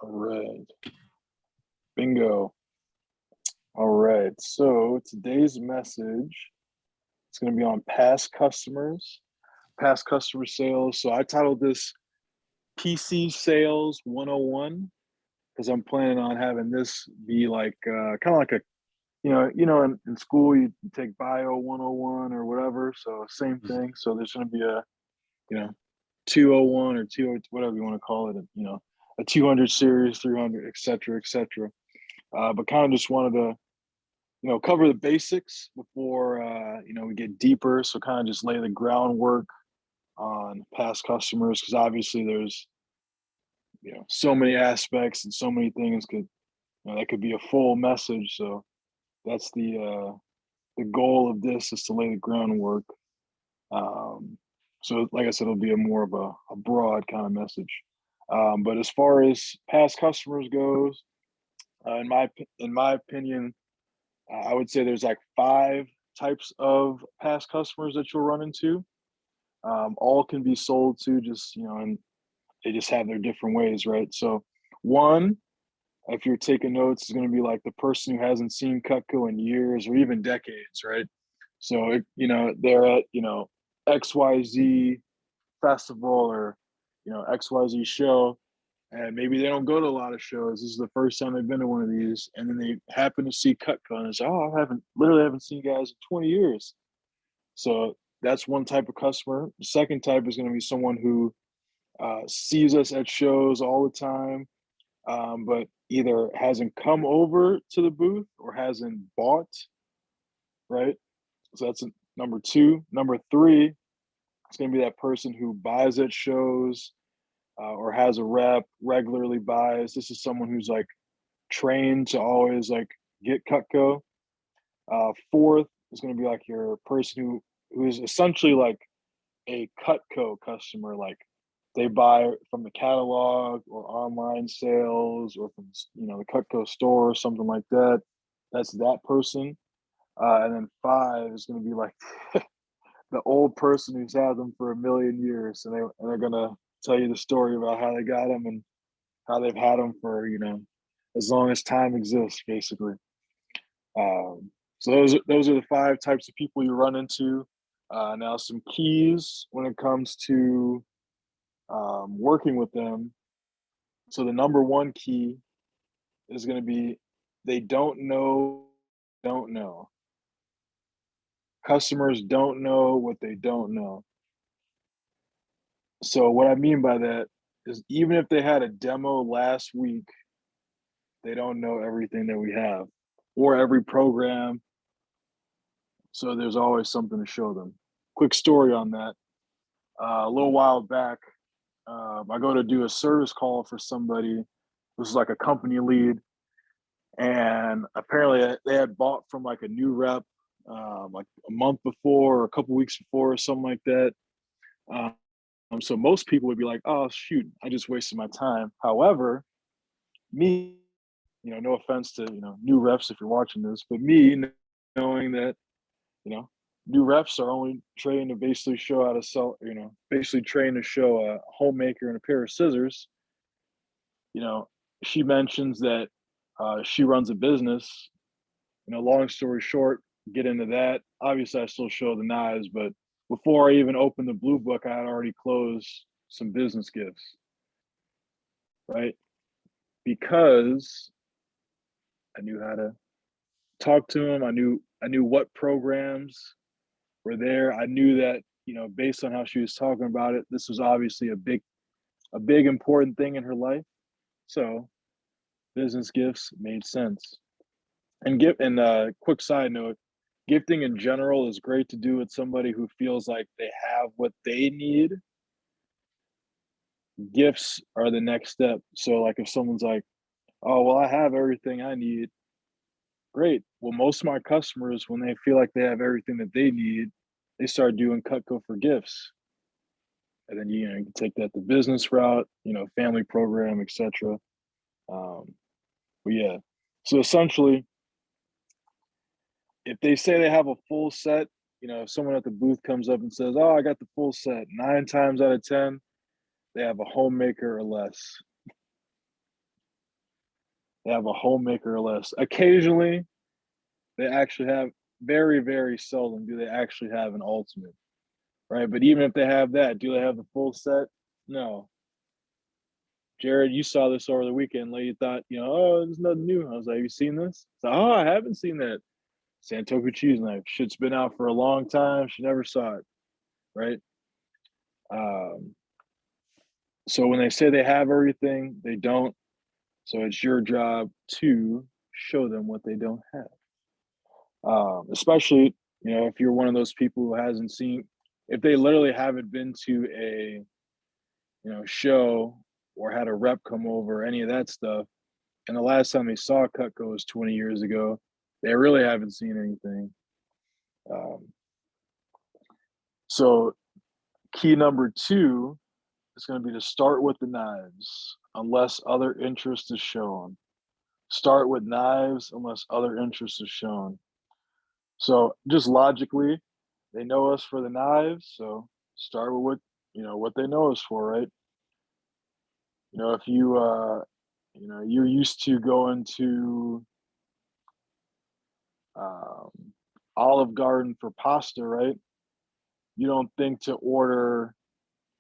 All right. Bingo. All right. So today's message is going to be on past customers, past customer sales. So I titled this PC Sales 101 because I'm planning on having this be like kind of like a in school you take bio 101 or whatever. So same thing. So there's going to be a you know 201 or 2 whatever you want to call it. A 200 series, 300, et cetera, et cetera. But kind of just wanted to cover the basics before we get deeper. So kind of just lay the groundwork on past customers because obviously there's so many aspects and so many things that could be a full message. So that's the goal of this is to lay the groundwork. So like I said, it'll be a more of a broad kind of message. But as far as past customers goes, in my opinion, I would say there's like 5 types of past customers that you'll run into. All can be sold to, and they just have their different ways, right? So, one, if you're taking notes, is going to be like the person who hasn't seen Cutco in years or even decades, right? So, they're at XYZ festival or XYZ show, and maybe they don't go to a lot of shows. This is the first time they've been to one of these, and then they happen to see Cutco and say, "Oh, I haven't seen you guys in 20 years." So that's one type of customer. The second type is going to be someone who sees us at shows all the time, but either hasn't come over to the booth or hasn't bought. Right. So that's number 2. Number 3, it's going to be that person who buys at shows or has a rep, regularly buys. This is someone who's like trained to always like get Cutco. Fourth is going to be like your person who is essentially like a Cutco customer. Like they buy from the catalog or online sales or from the Cutco store or something like that. That's that person. And then 5 is going to be like the old person who's had them for a million years, and they're gonna tell you the story about how they got them and how they've had them for as long as time exists, basically. So those are the 5 types of people you run into. Now, some keys when it comes to working with them. So the number 1 key is going to be they don't know. Customers don't know what they don't know. So what I mean by that is even if they had a demo last week, they don't know everything that we have or every program. So there's always something to show them. Quick story on that. A little while back, I go to do a service call for somebody. This is like a company lead. And apparently they had bought from like a new rep like a month before or a couple weeks before or something like that. So most people would be like, "Oh shoot, I just wasted my time." However, me, no offense to new reps if you're watching this, but me knowing that new reps are only trained to basically show how to sell, basically trained to show a homemaker and a pair of scissors. You know, she mentions that she runs a business. Long story short, get into that. Obviously, I still show the knives, but before I even opened the blue book, I had already closed some business gifts, right? Because I knew how to talk to them. I knew what programs were there. I knew that, based on how she was talking about it, this was obviously a big important thing in her life. So business gifts made sense. And quick side note, gifting in general is great to do with somebody who feels like they have what they need. Gifts are the next step. So like if someone's like, "Oh, well, I have everything I need." Great. Well, most of my customers, when they feel like they have everything that they need, they start doing Cutco for gifts. And then you can take that the business route, family program, etc. But yeah. So essentially, if they say they have a full set, if someone at the booth comes up and says, "Oh, I got the full set," 9 times out of 10, they have a homemaker or less. they have a homemaker list. Occasionally, they actually have, very, very seldom do they actually have an ultimate, right? But even if they have that, do they have the full set? No. Jared, you saw this over the weekend. Like you thought, oh, there's nothing new. I was like, have you seen this? So, oh, I haven't seen that. Santoku cheese knife. Shit's been out for a long time. She never saw it, right? Um, so when they say they have everything, they don't. So it's your job to show them what they don't have. Especially, if you're one of those people who hasn't seen, if they literally haven't been to a, show or had a rep come over, any of that stuff, and the last time they saw Cutco was 20 years ago, they really haven't seen anything. Um, so key number two is going to be to start with the knives unless other interest is shown. Start with knives unless other interest is shown. So just logically, they know us for the knives, so start with what they know us for, right? If you're used to going to um, Olive Garden for pasta, right? You don't think to order,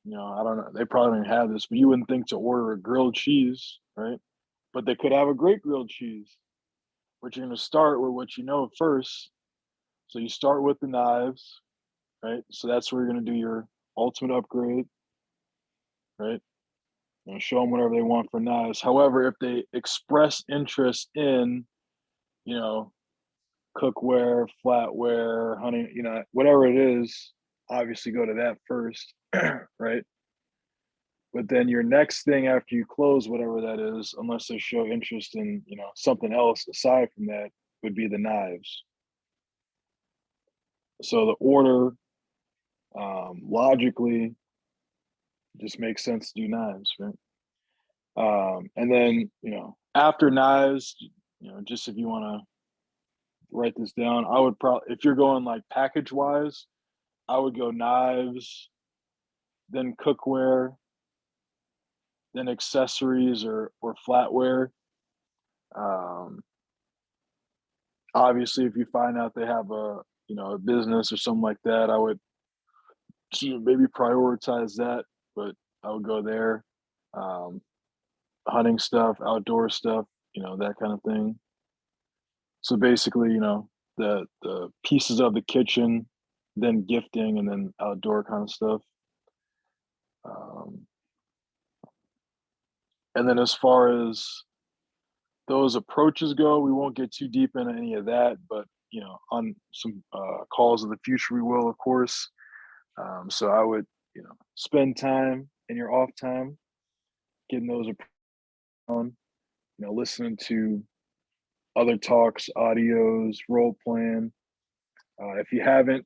I don't know, they probably don't have this, but you wouldn't think to order a grilled cheese, right? But they could have a great grilled cheese. But you're going to start with what you know first. So you start with the knives, right? So that's where you're going to do your ultimate upgrade, right? Show them whatever they want for knives. However, if they express interest in, you know, cookware, flatware, honey, whatever it is, obviously go to that first, right? But then your next thing after you close whatever that is, unless they show interest in, something else aside from that, would be the knives. So the order, logically, just makes sense to do knives, right? And then, after knives, just if you want to write this down, I would probably, if you're going like package wise, I would go knives, then cookware, then accessories or flatware. Um, Obviously, if you find out they have a business or something like that, I would maybe prioritize that, but I would go there. Um, Hunting stuff, outdoor stuff, that kind of thing. So basically, the pieces of the kitchen, then gifting, and then outdoor kind of stuff. Um, and then as far as those approaches go, we won't get too deep into any of that, but on some calls of the future, we will, of course. So I would, spend time in your off time getting those on, listening to other talks, audios, role playing. If you haven't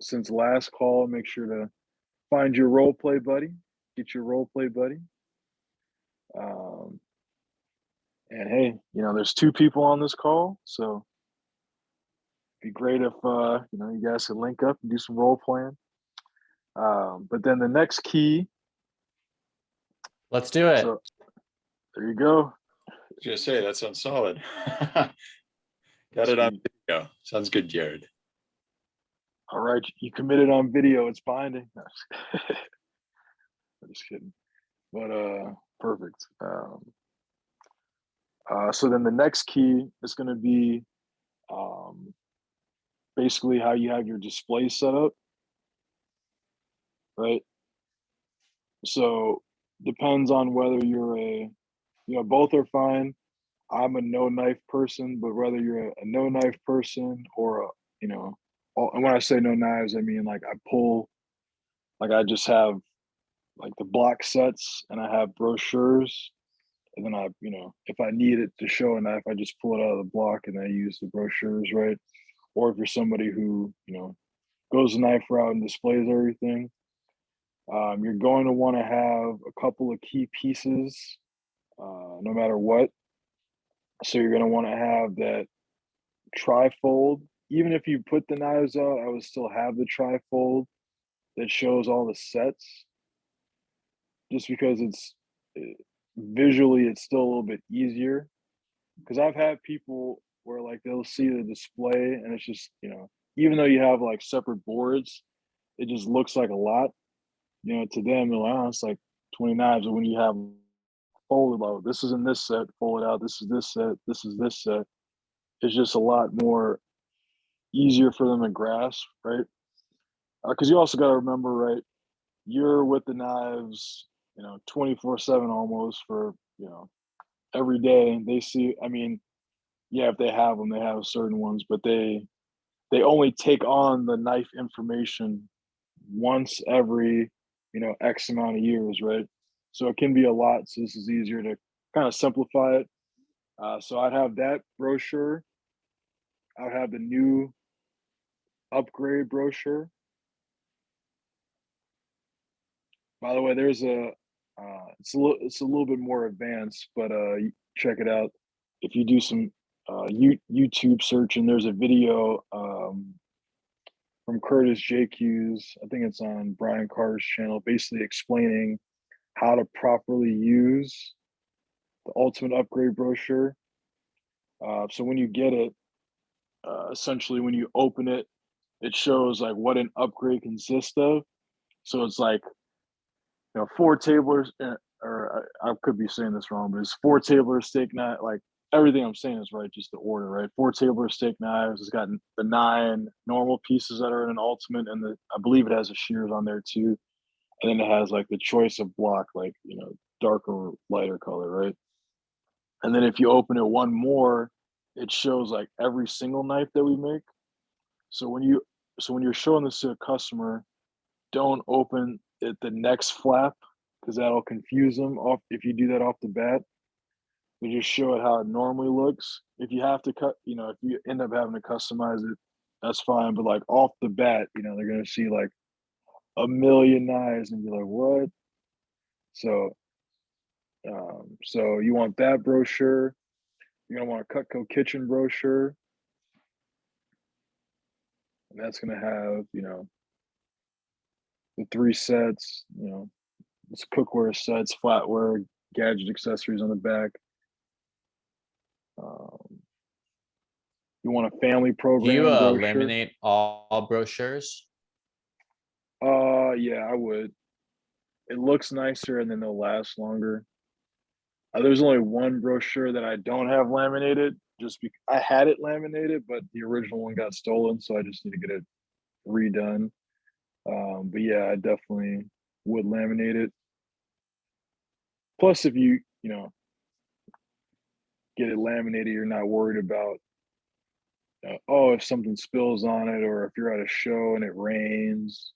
since last call, make sure to find your role play buddy, get your role play buddy. Um, and hey, there's two people on this call, so it'd be great if you guys could link up and do some role playing. But then the next key. Let's do it. So there you go. I was gonna say that sounds solid. Got it on video. Sounds good, Jared. All right, you committed on video. It's binding. I'm just kidding. But perfect. So then the next key is going to be basically how you have your display set up, right? So depends on whether you're both are fine. I'm a no knife person, but whether you're a no knife person or and when I say no knives, I mean like I pull, like I just have like the block sets and I have brochures. And then if I need it to show a knife, I just pull it out of the block and I use the brochures, right? Or if you're somebody who, goes the knife route and displays everything, you're going to want to have a couple of key pieces, no matter what. So you're going to want to have that trifold. Even if you put the knives out, I would still have the trifold that shows all the sets, just because visually it's still a little bit easier because I've had people where like they'll see the display and it's just, even though you have like separate boards, it just looks like a lot. To them, they're like, oh, it's like 20 knives. But when you have folded out, this is in this set, folded out, this is this set, this is this set, it's just a lot more easier for them to grasp, right? Because you also got to remember, right? You're with the knives, 24/7 almost for, every day. They see, I mean, yeah, if they have them, they have certain ones, but they only take on the knife information once every, X amount of years, right? So it can be a lot. So this is easier to kind of simplify it. So I'd have that brochure. I would have the new upgrade brochure. By the way, there's it's a little bit more advanced, but check it out. If you do some YouTube search, and there's a video from Curtis JQ's, I think it's on Brian Carr's channel, basically explaining how to properly use the Ultimate Upgrade brochure. So when you get it, essentially when you open it, it shows like what an upgrade consists of. So it's like, four tablers, or I could be saying this wrong, but it's four tabler steak knife. Like everything I'm saying is right, just the order, right? Four tabler steak knives. It's got the 9 normal pieces that are in an ultimate, and I believe it has a shears on there too. And then it has like the choice of block, like darker, lighter color, right? And then if you open it one more, it shows like every single knife that we make. So when you're showing this to a customer, don't open it the next flap because that'll confuse them off if you do that off the bat. We just show it how it normally looks. If you have to cut, if you end up having to customize it, that's fine. But like off the bat, they're gonna see like a million knives and be like, what? So so you want that brochure. You're gonna want a Cutco kitchen brochure, and that's gonna have, the 3 sets, it's cookware sets, flatware, gadget accessories on the back. Um, you want a family Do you program brochure? laminate all brochures? Yeah, I would. It looks nicer and then they'll last longer. There's only one brochure that I don't have laminated, just because I had it laminated, but the original one got stolen, so I just need to get it redone. But yeah, I definitely would laminate it. Plus, if you get it laminated, you're not worried about oh, if something spills on it, or if you're at a show and it rains.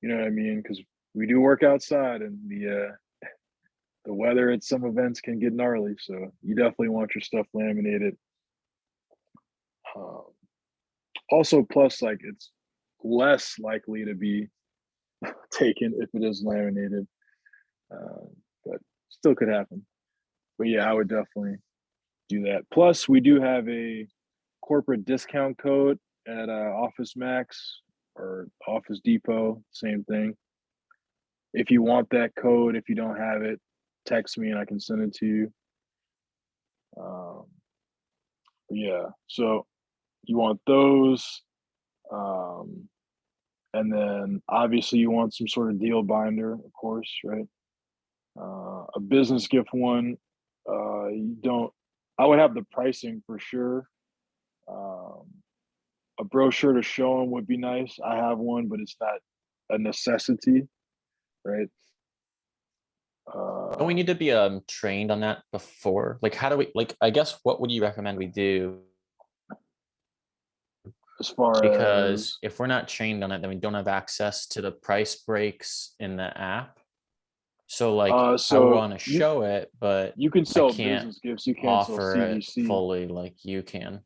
You know what I mean? Because we do work outside, and the weather at some events can get gnarly. So you definitely want your stuff laminated. Um, Also, plus like it's less likely to be taken if it is laminated, but still could happen. But yeah, I would definitely do that. Plus, we do have a corporate discount code at Office Max or Office Depot, same thing. If you want that code, if you don't have it, text me and I can send it to you. Um, yeah, so you want those. Um, and then obviously you want some sort of deal binder, of course, right? A business gift one, you don't, I would have the pricing for sure. Um, a brochure to show them would be nice. I have one, but it's not a necessity, right? Don't we Uh, need to be trained on that before? Like, how do we, like, I guess what would you recommend we do? as far Because as if we're not trained on it, then we don't have access to the price breaks in the app. So like I so want to show it, but you can I sell can't business gifts, you can't sell offer it CGC. fully like you can.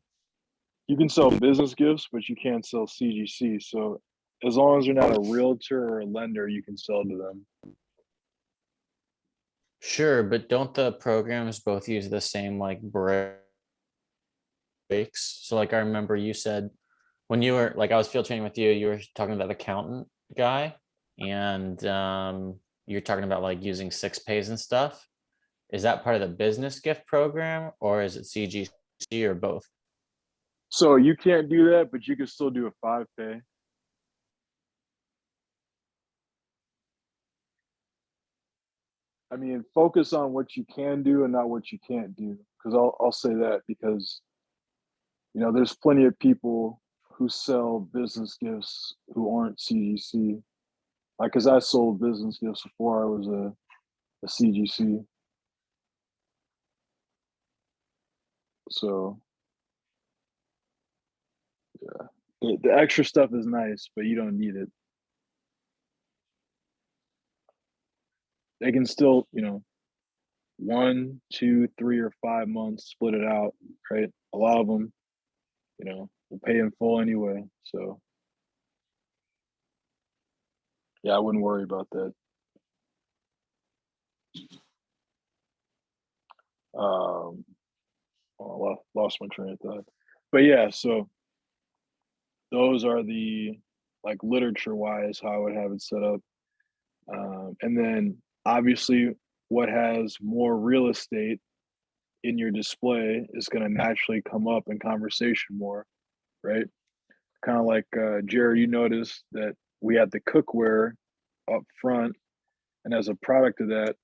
You can sell business gifts, but you can't sell CGC. So as long as you're not a realtor or a lender, you can sell to them. Sure, but don't the programs both use the same like breaks? So like I remember you said when you were like I was field training with you, you were talking about the accountant guy, and you're talking about like using 6 pays and stuff. Is that part of the business gift program, or is it CGC, or both? So you can't do that, but you can still do a 5K. I mean, focus on what you can do and not what you can't do. Because I'll say that because, you know, there's plenty of people who sell business gifts who aren't CGC. Like, because I sold business gifts before I was a CGC. So, yeah, the extra stuff is nice, but you don't need it. They can still, you know, 1, 2, 3, or 5 months, split it out, right? A lot of them, you know, will pay in full anyway. So, yeah, I wouldn't worry about that. I lost my train of thought, but yeah, so those are the, like, literature wise how I would have it set up, and then obviously what has more real estate in your display is going to naturally come up in conversation more, right? Kind of like Jared, you noticed that we had the cookware up front, and as a product of that,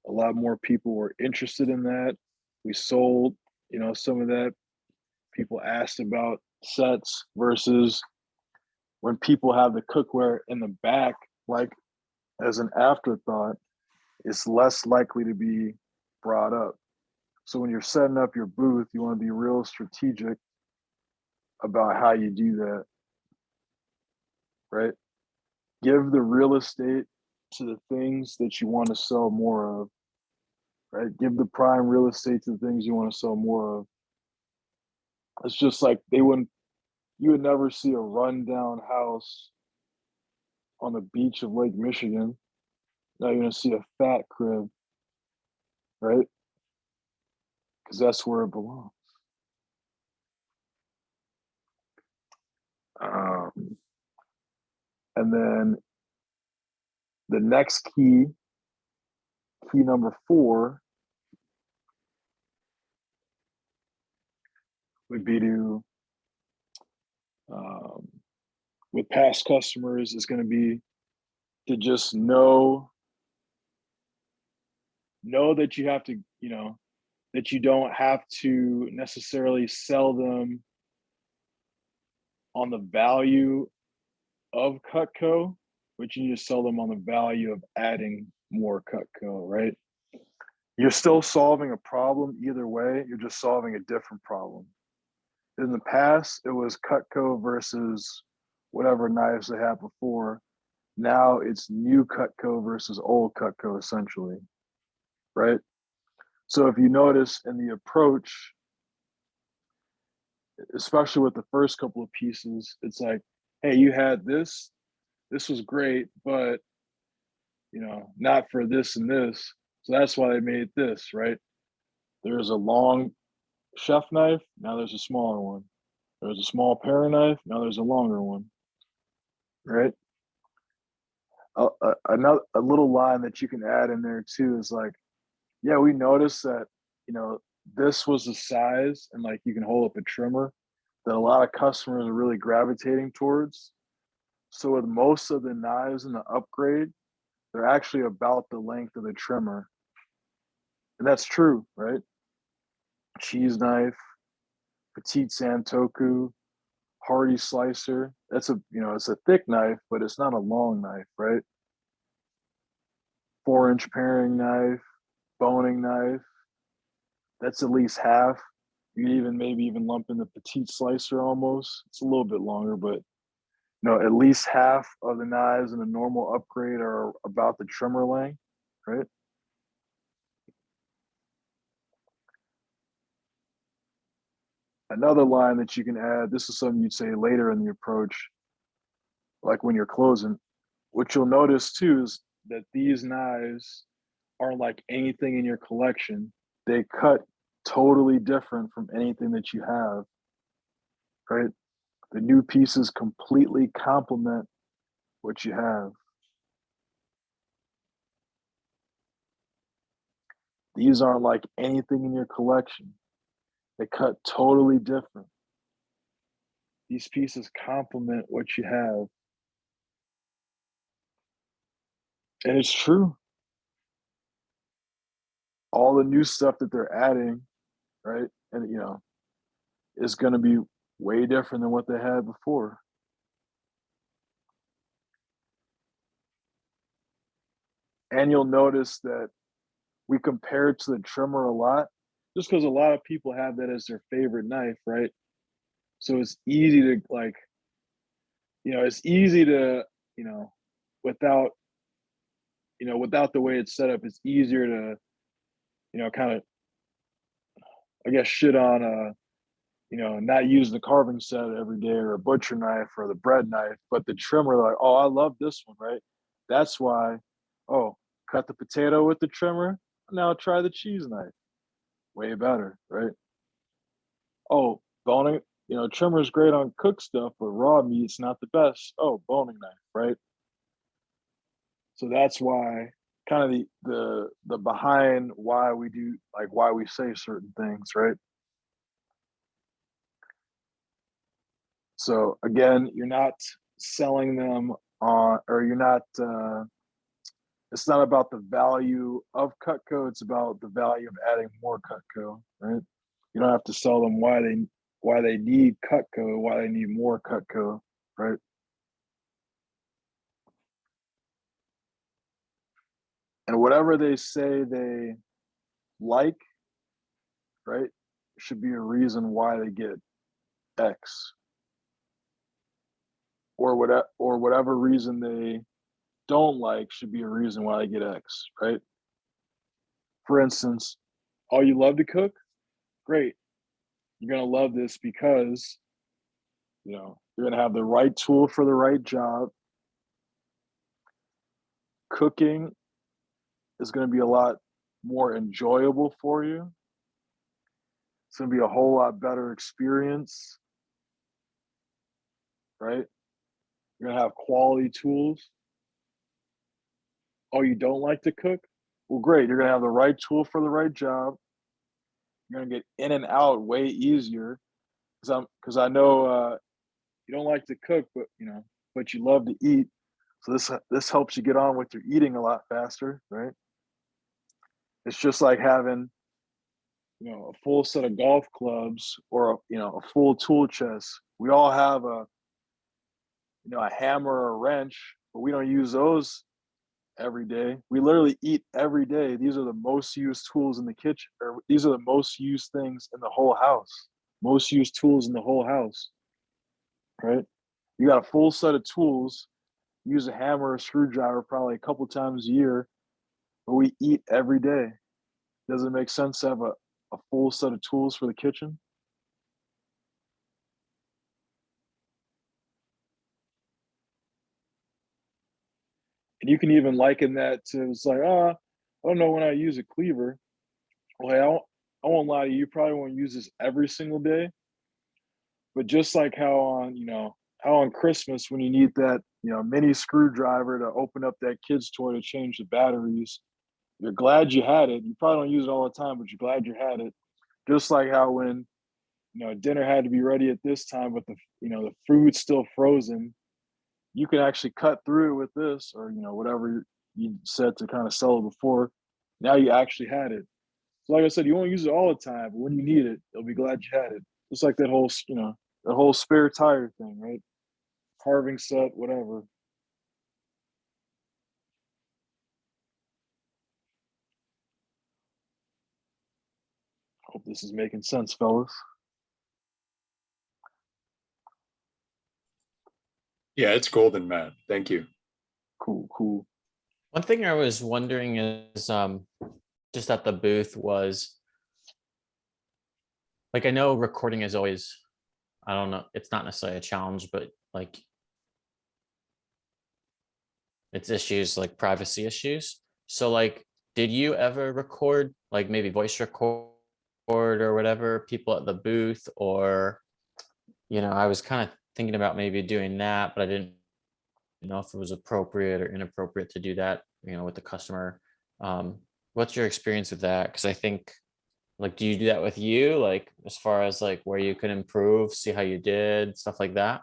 a lot more people were interested in that. We sold, you know, some of that. People asked about sets versus when people have the cookware in the back, like as an afterthought, it's less likely to be brought up. So when you're setting up your booth, you want to be real strategic about how you do that, right? Give the real estate to the things that you want to sell more of, right? Give the prime real estate to the things you want to sell more of. It's just like you would never see a rundown house on the beach of Lake Michigan. Now you're gonna see a fat crib, right? Because that's where it belongs. Um, and then the next key number 4, would be to, with past customers, is going to be to just know that you have to, you know, that you don't have to necessarily sell them on the value of Cutco, but you need to sell them on the value of adding more Cutco, right? You're still solving a problem either way. You're just solving a different problem. In the past, it was Cutco versus whatever knives they had before. Now it's new Cutco versus old Cutco, essentially, right? So if you notice in the approach, especially with the first couple of pieces, it's like, hey, you had this was great, but, you know, not for this and this. So that's why they made this, right? There's a long chef knife, now there's a smaller one. There's a small paring knife, now there's a longer one, right? A little line that you can add in there too is like, yeah, we noticed that, you know, this was the size, and like you can hold up a trimmer that a lot of customers are really gravitating towards. So with most of the knives in the upgrade, they're actually about the length of the trimmer. And that's true, right? Cheese knife, petite santoku, hardy slicer. That's a, you know, it's a thick knife, but it's not a long knife, right? 4-inch paring knife, boning knife. That's at least half. You can maybe even lump in the petite slicer almost. It's a little bit longer, but, you know, at least half of the knives in a normal upgrade are about the trimmer length, right? Another line that you can add, this is something you'd say later in the approach, like when you're closing. What you'll notice too is that these knives aren't like anything in your collection. They cut totally different from anything that you have, right? The new pieces completely complement what you have. These aren't like anything in your collection. They cut totally different. These pieces complement what you have. And it's true. All the new stuff that they're adding, right? And is going to be way different than what they had before. And you'll notice that we compare it to the trimmer a lot, just because a lot of people have that as their favorite knife, right? So it's easy to it's easy to, without, without the way it's set up, it's easier to, kind of, I guess, shit on not using the carving set every day, or a butcher knife or the bread knife, but the trimmer, like, oh, I love this one, right? That's why, oh, cut the potato with the trimmer. Now try the cheese knife. Way better, right? Oh, boning, trimmer is great on cooked stuff, but raw meat's not the best. Oh, boning knife, right? So that's why, kind of the behind why we do, like, why we say certain things, right? So again, you're not selling them on, or you're not. It's not about the value of Cutco. It's about the value of adding more Cutco, right? You don't have to sell them why they need Cutco, why they need more Cutco, right? And whatever they say they like, right, should be a reason why they get X, or whatever reason they don't like should be a reason why they get X, right? For instance, oh, you love to cook? Great. You're going to love this because, you're going to have the right tool for the right job. Cooking is going to be a lot more enjoyable for you. It's going to be a whole lot better experience, right? You're going to have quality tools. Oh, you don't like to cook? Well, great. You're going to have the right tool for the right job. You're going to get in and out way easier, because I know you don't like to cook, but you love to eat. So this helps you get on with your eating a lot faster, right? It's just like having, a full set of golf clubs, or a full tool chest. We all have a hammer or a wrench, but we don't use those every day. We literally eat every day. These are the most used tools in the kitchen, or these are the most used things in the whole house. Most used tools in the whole house, right? You got a full set of tools. Use a hammer or a screwdriver probably a couple times a year, but we eat every day. Does it make sense to have a full set of tools for the kitchen? And you can even liken that to, it's like, I don't know when I use a cleaver. Well, hey, I won't lie to you, you probably won't use this every single day. But just like how on Christmas, when you need that, mini screwdriver to open up that kid's toy to change the batteries, you're glad you had it. You probably don't use it all the time, but you're glad you had it. Just like how when, dinner had to be ready at this time, but the food's still frozen, you can actually cut through with this, or, whatever you said to kind of sell it before. Now you actually had it. So like I said, you won't use it all the time, but when you need it, you'll be glad you had it. Just like that whole spare tire thing, right? Carving set, whatever. Hope this is making sense, fellas. Yeah, it's golden, Matt. Thank you. Cool. One thing I was wondering is, just at the booth was, like, I know recording is always, I don't know, it's not necessarily a challenge, but like, it's issues like privacy issues. So like, did you ever record, like maybe voice record or whatever, people at the booth? Or, I was kind of thinking about maybe doing that, but I didn't know if it was appropriate or inappropriate to do that, with the customer. what's your experience with that? Because I think, like, do you do that with you, like as far as like where you could improve, see how you did, stuff like that?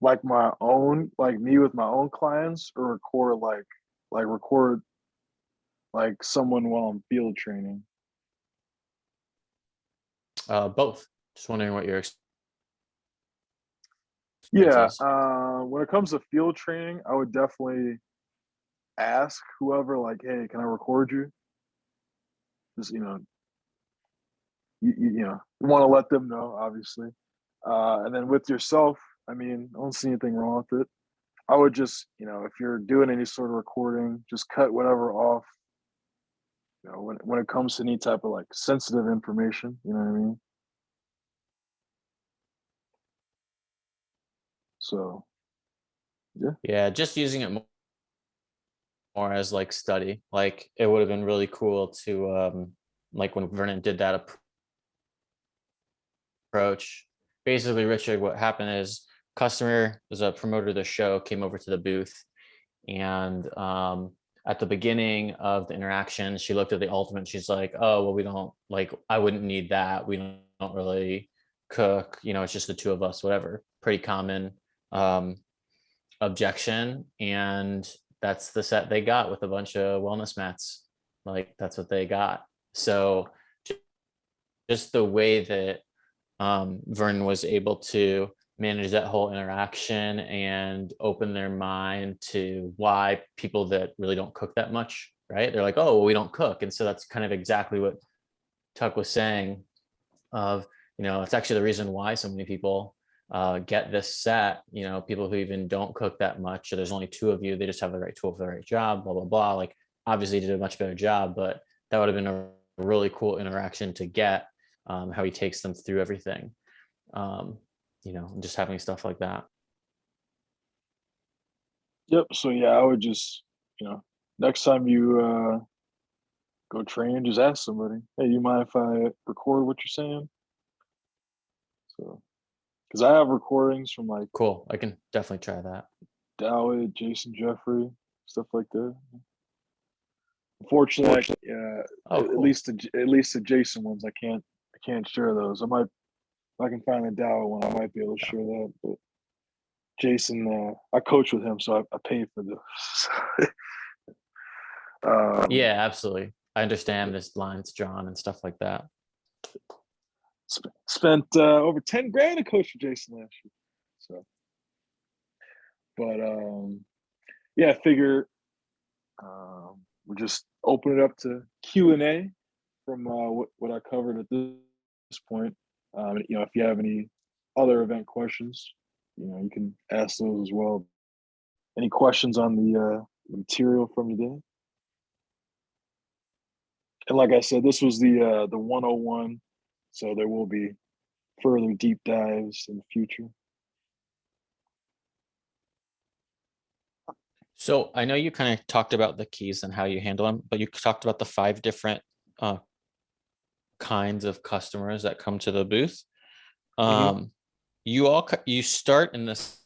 Like my own, like me with my own clients, or record like someone while I'm field training. Both. Just wondering what your experience Yeah, is. when it comes to field training, I would definitely ask whoever, like, hey, can I record you? Just, you want to let them know, obviously. And then with yourself, I mean, I don't see anything wrong with it. I would just, if you're doing any sort of recording, just cut whatever off, when it comes to any type of like sensitive information, you know what I mean? So, yeah. Yeah, just using it more as like study. Like it would have been really cool to like when Vernon did that approach. Basically, Richard, what happened is customer was a promoter of the show, came over to the booth, and at the beginning of the interaction, she looked at the ultimate. She's like, "Oh, well, we don't like. I wouldn't need that. We don't really cook. It's just the two of us. Whatever. Pretty common um, objection." And that's the set they got with a bunch of wellness mats. Like that's what they got. So just the way that Vern was able to manage that whole interaction and open their mind to why people that really don't cook that much, right? They're like, oh, well, we don't cook. And so that's kind of exactly what Tuck was saying of, it's actually the reason why so many people get this set, people who even don't cook that much, or there's only two of you, they just have the right tool for the right job, blah, blah, blah. Like obviously he did a much better job, but that would have been a really cool interaction to get, how he takes them through everything. um, just having stuff like that. Yep. So yeah, I would just, next time you go train, just ask somebody, hey, you mind if I record what you're saying? So, because I have recordings from like Cool. I can definitely try that. Dowd, Jason Jeffrey, stuff like that. Unfortunately, Oh, at cool. least the Jason ones, I can't share those. If I can find a Dowd one, I might be able to share that. But Jason, I coach with him, so I pay for this. Yeah, absolutely. I understand this lines drawn and stuff like that. Spent over 10 grand to coach for Jason last year. So, but yeah, I figure we'll just open it up to Q&A from what I covered at this point. If you have any other event questions, you can ask those as well. Any questions on the material from today? And like I said, this was the 101, so there will be further deep dives in the future. So I know you kind of talked about the keys and how you handle them, but you talked about the 5 different uh, kinds of customers that come to the booth. Mm-hmm. You start in this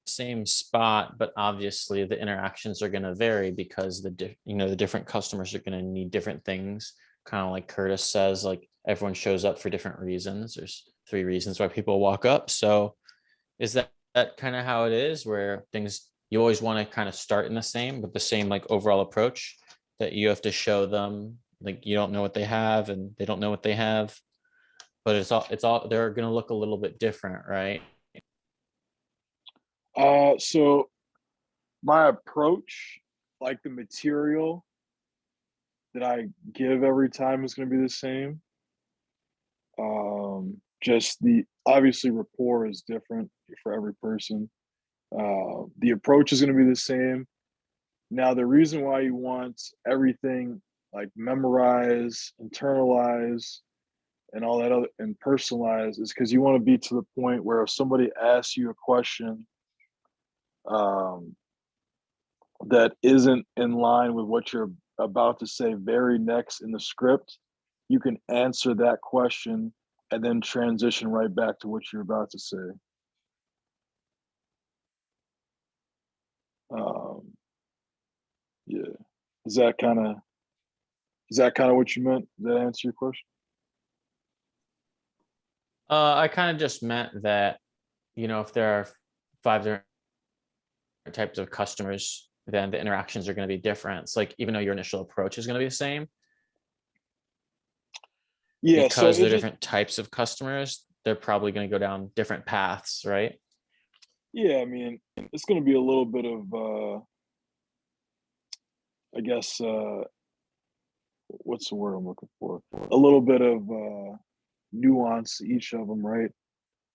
same spot, but obviously the interactions are going to vary because the different customers are going to need different things. Kind of like Curtis says, like everyone shows up for different reasons. There's 3 reasons why people walk up. So is that kind of how it is, where things you always want to kind of start in the same, but the same like overall approach that you have to show them, like you don't know what they have and they don't know what they have, but it's all they're going to look a little bit different, right? So my approach, like the material that I give every time is going to be the same. Just the obviously rapport is different for every person. The approach is going to be the same. Now, the reason why you want everything like memorize, internalize, and all that other and personalize is because you want to be to the point where if somebody asks you a question um, that isn't in line with what you're about to say very next in the script, you can answer that question and then transition right back to what you're about to say. Um, yeah. Is that kind of what you meant? Does that answer your question? I kind of just meant that, if there are 5 different types of customers, then the interactions are going to be different. It's like, even though your initial approach is going to be the same, Yeah. So because they're it just, different types of customers, they're probably going to go down different paths, right? yeah, I mean, it's going to be a little bit of, I guess, what's the word I'm looking for? A little bit of nuance to each of them, right?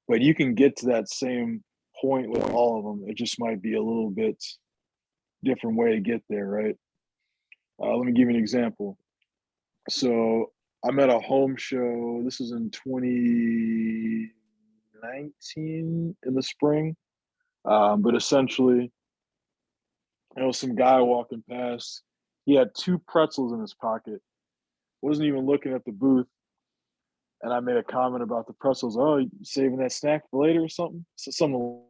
But you can get to that same point with all of them. It just might be a little bit different way to get there, right? Let me give you an example. So I'm at a home show. This is in 2019 in the spring. But essentially, some guy walking past. He had 2 pretzels in his pocket. Wasn't even looking at the booth. And I made a comment about the pretzels. Oh, you saving that snack for later or something? So something.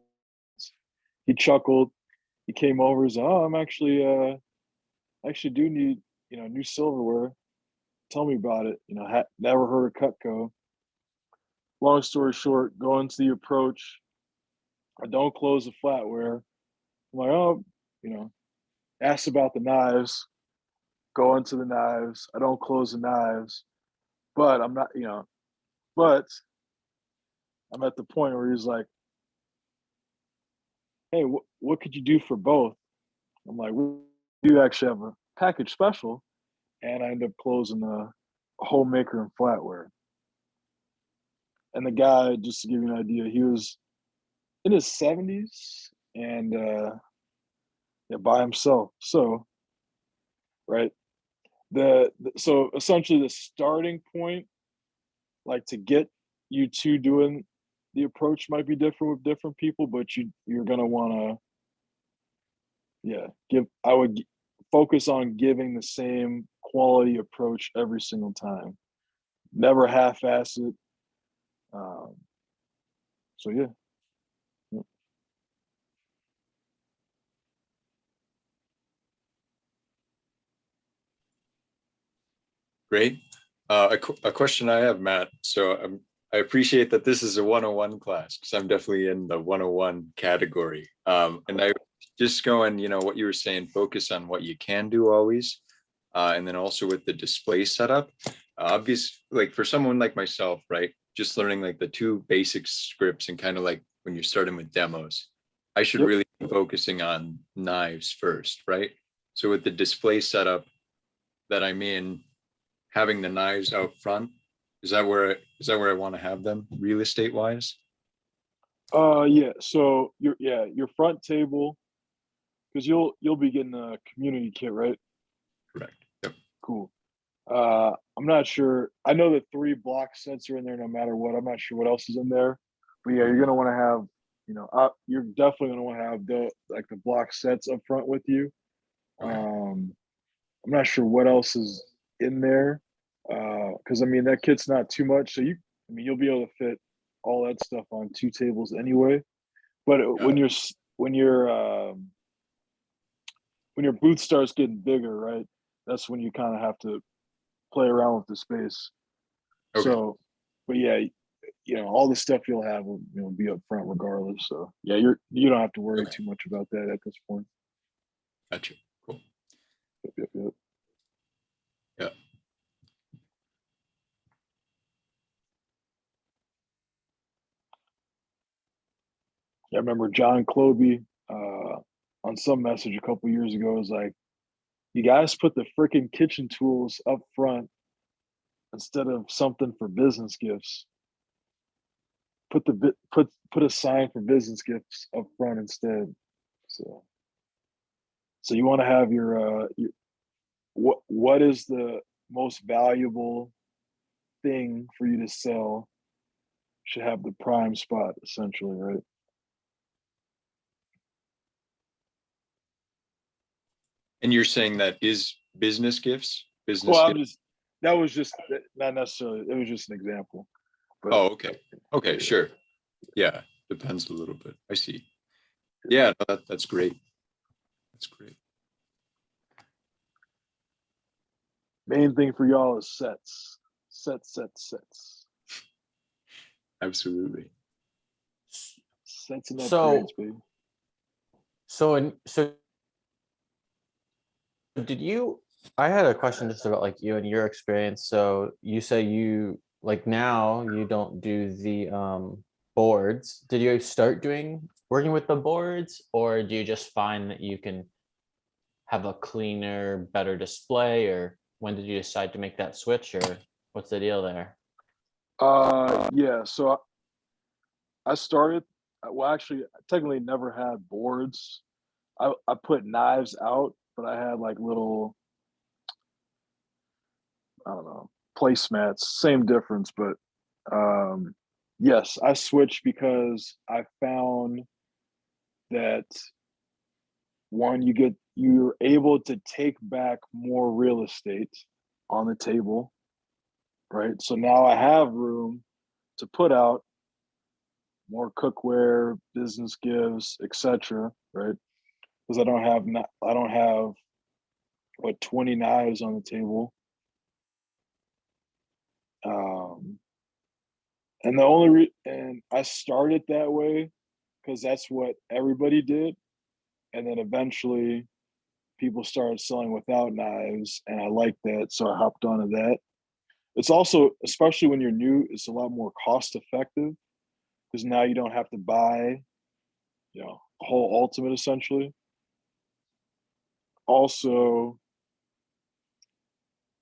He chuckled. He came over. He's like, "Oh, I'm actually do need new silverware. Tell me about it." Never heard of Cutco. Long story short, go into the approach. I don't close the flatware. I'm like, oh, ask about the knives. Go into the knives. I don't close the knives, but I'm not, but I'm at the point where he's like, "Hey, what could you do for both?" I'm like, "We do actually have a package special," and I end up closing the homemaker and flatware. And the guy, just to give you an idea, he was in his 70s and yeah, by himself. So, right, so essentially the starting point, like to get you to doing the approach, might be different with different people, but you're gonna want to, yeah, I would focus on giving the same quality approach every single time. Never half-ass it. Um, so yeah. Great. A question I have, Matt. So I appreciate that this is a 101 class because I'm definitely in the 101 category. And I just going, what you were saying, focus on what you can do always. And then also with the display setup, obvious, like for someone like myself, right? Just learning like the 2 basic scripts and kind of like when you're starting with demos, I should Yep. really be focusing on knives first, right? So with the display setup that I'm in, having the knives out front, is that where I want to have them real estate wise? Yeah. So your front table, because you'll be getting a community kit, right? Correct. Yep. Cool. I'm not sure. I know that 3 block sets are in there no matter what. I'm not sure what else is in there, but yeah, you're gonna want to have, you're definitely gonna want to have the block sets up front with you. Okay. I'm not sure what else is in there, because I mean that kit's not too much, so you'll be able to fit all that stuff on 2 tables anyway. But Got it. when your booth starts getting bigger, right? That's when you kind of have to play around with the space. Okay. So, but yeah, all the stuff you'll have will be up front regardless. So yeah, you don't have to worry Okay. too much about that at this point. Gotcha. Cool. Yep. Yeah. I remember John Clobie on some message a couple years ago was like, "You guys put the freaking kitchen tools up front instead of something for business gifts. Put a sign for business gifts up front instead." So you want to have your what is the most valuable thing for you to sell should have the prime spot essentially, right? And you're saying that is business gifts? Well, Business I'm gifts? just that was just not necessarily. It was just an example, but Oh, okay. Okay, yeah. sure. Yeah, depends a little bit. I see. Yeah, no, that's great. That's great. Main thing for y'all is sets. Sets. Absolutely. Sets and So, upgrades, baby. so did you, I had a question just about like you and your experience. So you say you like now you don't do the boards. Did you start working with the boards, or do you just find that you can have a cleaner, better display, or when did you decide to make that switch, or what's the deal there? Yeah. So I started. Well, actually, I technically never had boards. I put knives out, but I had like little, I don't know, placemats. Same difference, but yes, I switched because I found that one, you're able to take back more real estate on the table, right? So now I have room to put out more cookware, business gifts, etc. Right? Because I don't have what 20 knives on the table. Um, and I started that way because that's what everybody did, and then eventually people started selling without knives, and I liked that, so I hopped onto that. It's also, especially when you're new, it's a lot more cost effective because now you don't have to buy, a whole ultimate essentially. Also,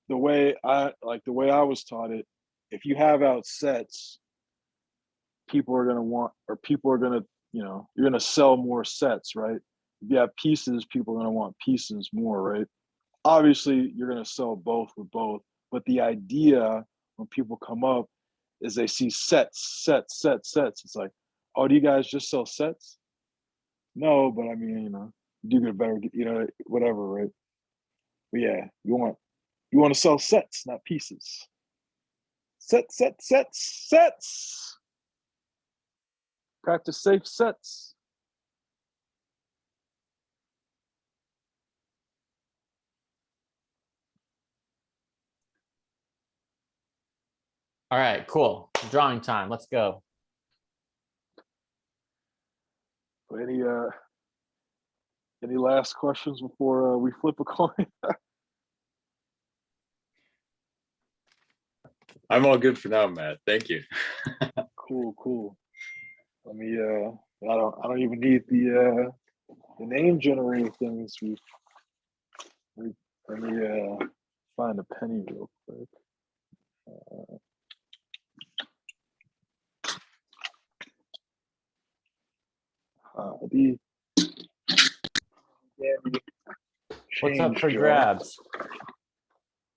the way I was taught it, if you have out sets, people are gonna want, or people are gonna, you're gonna sell more sets, right? If you have pieces, people are gonna want pieces more, right? Obviously, you're gonna sell both with both, but the idea when people come up is they see sets. It's like, oh, do you guys just sell sets? No, but I mean, do get better, whatever, right? But yeah, you want to sell sets, not pieces. Sets. Practice safe sets. All right, cool. Drawing time. Let's go. Any last questions before we flip a coin? I'm all good for now, Matt. Thank you. Cool. Let me. I don't even need the name generator things. Let me find a penny real quick. The What's up change for jar. grabs?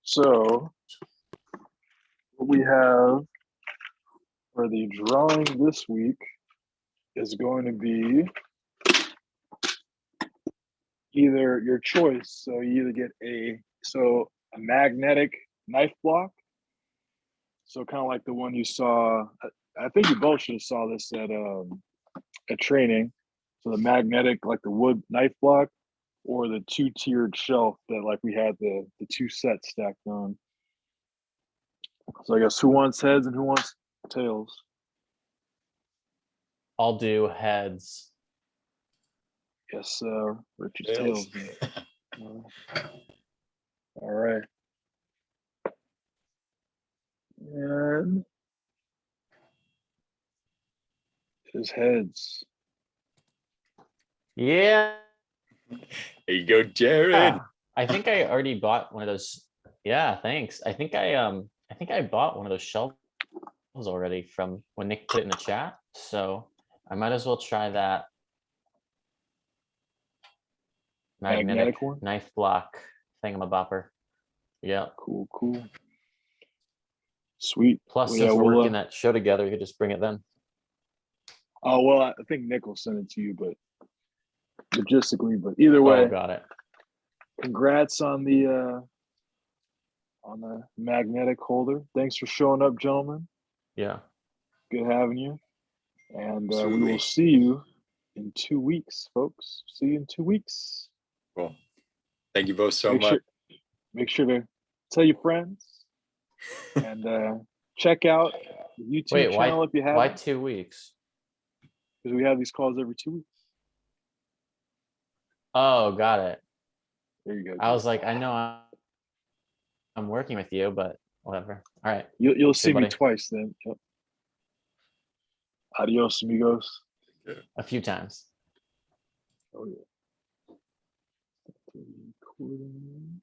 So what we have for the drawing this week is going to be either your choice. So you either get a magnetic knife block. So kind of like the one you saw. I think you both should have saw this at training. So the magnetic, like the wood knife block, or the two-tiered shelf that like we had the two sets stacked on. So I guess who wants heads and who wants tails? I'll do heads. Yes, Richard's tails. All right. And his heads. Yeah. There you go, Jared. I think I already bought one of those. Yeah, thanks. I think I bought one of those shelves already from when Nick put it in the chat. So I might as well try that magnetic one? knife block thingamabopper. Yeah. Cool. Sweet. Plus, Well, since yeah, we're working that show together, you could just bring it then. Oh, well, I think Nick will send it to you, but logistically, but either way, Oh, got it. Congrats on the magnetic holder. Thanks for showing up, gentlemen. Yeah. Good having you. And we Absolutely. will see you in 2 weeks, folks. See you in 2 weeks. Cool. Thank you both so much. Make sure to tell your friends, and check out the YouTube Wait, channel if you why haven't, 2 weeks? because we have these calls every 2 weeks. Oh, got it. There you go. I was like, I know I'm working with you, but whatever. All right. You'll see me buddy. twice then. Yep. Adios, amigos. A few times. Oh yeah. Recording.